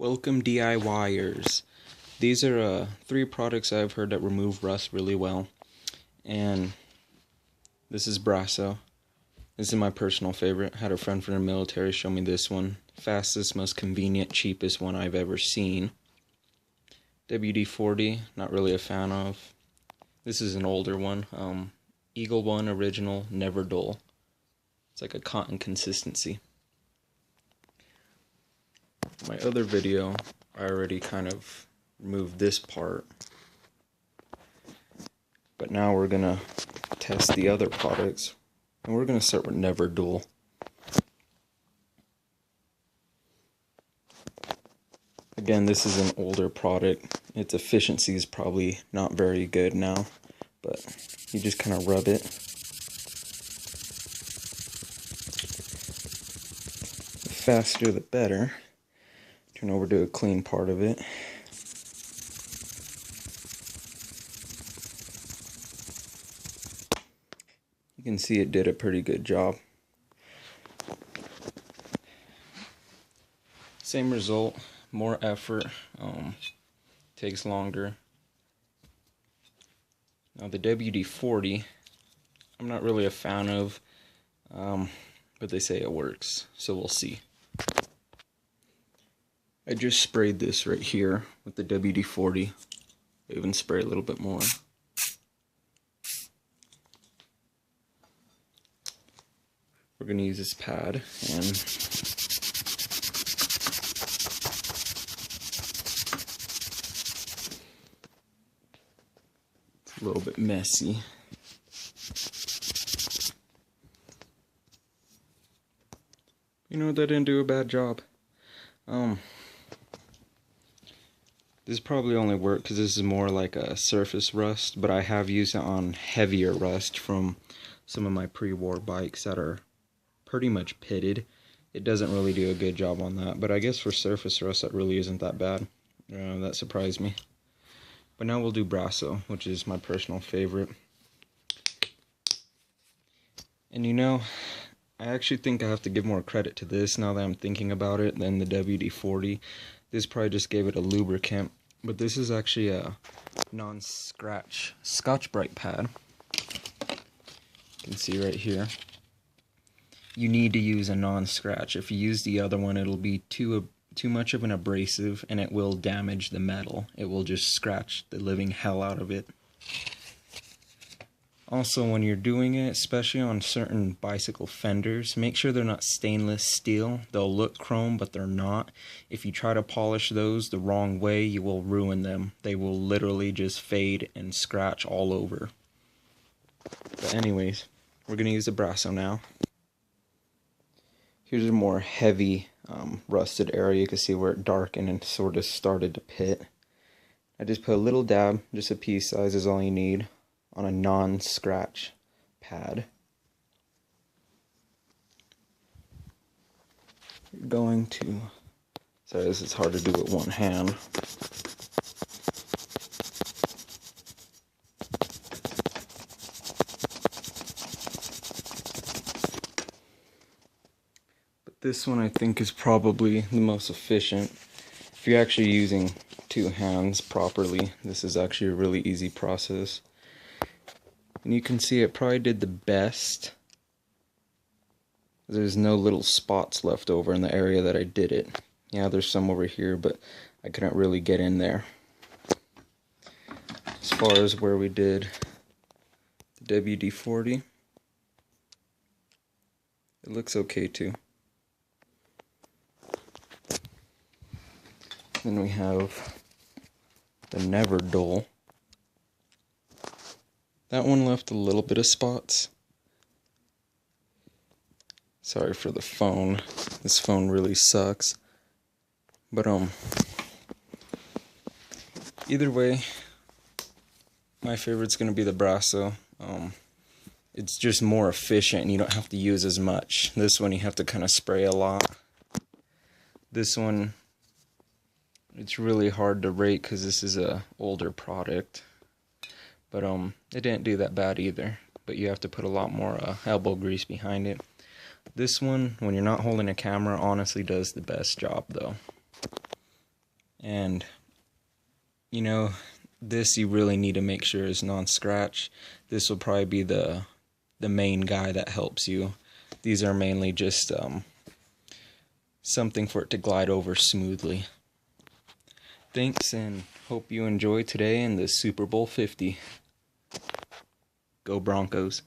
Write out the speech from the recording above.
Welcome DIYers. These are 3 products I've heard that remove rust really well. And this is Brasso. This is my personal favorite. Had a friend from the military show me this one. Fastest, most convenient, cheapest one I've ever seen. WD-40, not really a fan of. This is an older one. Eagle One Original, never dull. It's like a cotton consistency. My other video, I already kind of removed this part. But now we're gonna test the other products. And we're gonna start with never dull. Again, this is an older product. Its efficiency is probably not very good now, but you just kind of rub it. The faster the better. Turn over to a clean part of it. You can see it did a pretty good job. Same result, more effort, takes longer. Now the WD-40, I'm not really a fan of, but they say it works, so we'll see. I just sprayed this right here with the WD-40. I even spray a little bit more. We're going to use this pad and it's a little bit messy. You know, that didn't do a bad job. This probably only worked because this is more like a surface rust, but I have used it on heavier rust from some of my pre-war bikes that are pretty much pitted. It doesn't really do a good job on that, but I guess for surface rust that really isn't that bad. That surprised me. But now we'll do Brasso, which is my personal favorite. And you know, I actually think I have to give more credit to this now that I'm thinking about it than the WD-40. This probably just gave it a lubricant, but this is actually a non-scratch Scotch-Brite pad. You can see right here. You need to use a non-scratch. If you use the other one, it'll be too much of an abrasive and it will damage the metal. It will just scratch the living hell out of it. Also, when you're doing it, especially on certain bicycle fenders, make sure they're not stainless steel. They'll look chrome, but they're not. If you try to polish those the wrong way, you will ruin them. They will literally just fade and scratch all over. But anyways, we're going to use the Brasso now. Here's a more heavy rusted area. You can see where it darkened and sort of started to pit. I just put a little dab, just a pea size is all you need, on a non-scratch pad. You're going to, sorry, this is hard to do with one hand. But this one I think is probably the most efficient. If you're actually using 2 hands properly, this is actually a really easy process. And you can see it probably did the best. There's no little spots left over in the area that I did it. Yeah, there's some over here, but I couldn't really get in there. As far as where we did the WD-40, it looks okay too. Then we have the never dull. That one left a little bit of spots. Sorry for the phone. This phone really sucks. But either way, my favorite's gonna be the Brasso. It's just more efficient and you don't have to use as much. This one you have to kind of spray a lot. This one, it's really hard to rate because this is a older product. But it didn't do that bad either. But you have to put a lot more elbow grease behind it. This one, when you're not holding a camera, honestly does the best job though. And you know, this you really need to make sure is non-scratch. This will probably be the main guy that helps you. These are mainly just something for it to glide over smoothly. Thanks, and hope you enjoy today in the Super Bowl 50. Go Broncos.